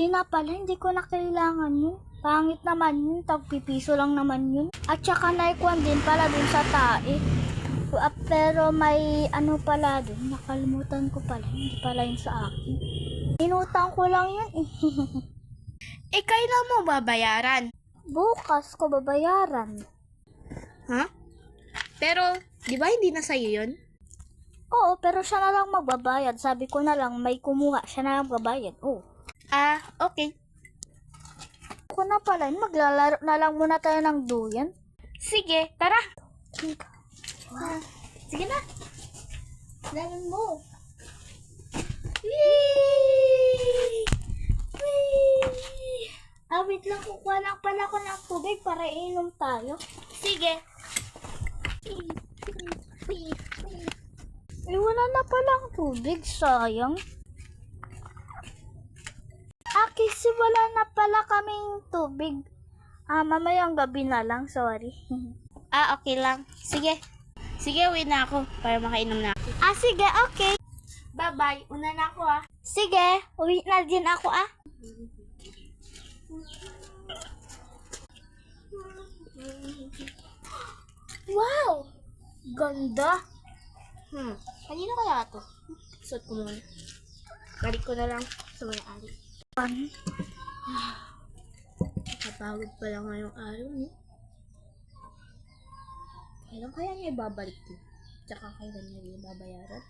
Hindi na pala, hindi ko na kailangan yun. Pangit naman yun, tagpipiso lang naman yun. At saka naikuan din pala dun sa tae. Pero may ano pala dun, nakalimutan ko pala, hindi pala yun sa akin. Inutang ko lang yun eh. Kailan mo babayaran? Bukas ko babayaran. Ha? Pero, di ba hindi na sa'yo yun? Oo, pero siya na lang magbabayad. Sabi ko na lang, may kumuha, siya na lang magbabayad. Oo. Okay. Ako na pala, maglalaro na lang muna tayo ng duyan. Sige, tara. Sige na. Lalan mo. Wait lang, kukuha lang pala ako ng tubig para inom tayo. Sige. Wala na palang tubig, sayang. Kasi wala na pala kaming tubig. Mamayang gabi na lang, sorry. Okay lang. Sige. Sige, uwi na ako para makainom na ako. Sige, okay. Bye-bye. Una na ako Sige, uwi na din ako Wow! Ganda! Kanino kaya to? Suot ko muna. Balik ko na lang sa may ari. Nakapagod pala ngayong araw, no? Kailan kaya niya ibabalik to? Tsaka kailan niya ibabayaran?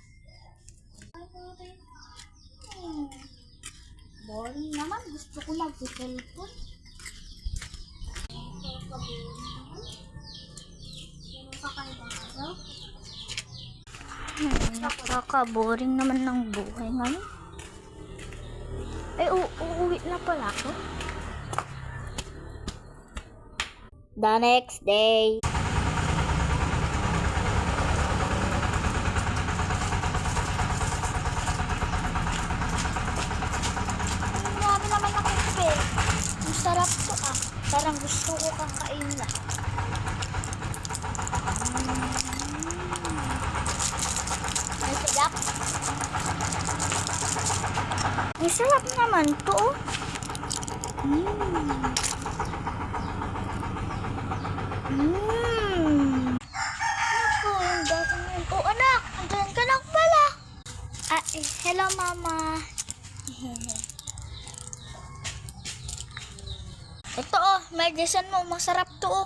Boring naman. Gusto ko mag-cellphone. Nakaka-boring naman ng buhay ngayon. Uuwi na pala ako. The next day. Marami naman ako kape. Ang sarap to Parang gusto ko kang kainin na. Ang sarap. Ang sarap naman to Naku, yung batang yun. Anak, andyan ka na pala. Hello mama. Ito may design mo, masarap to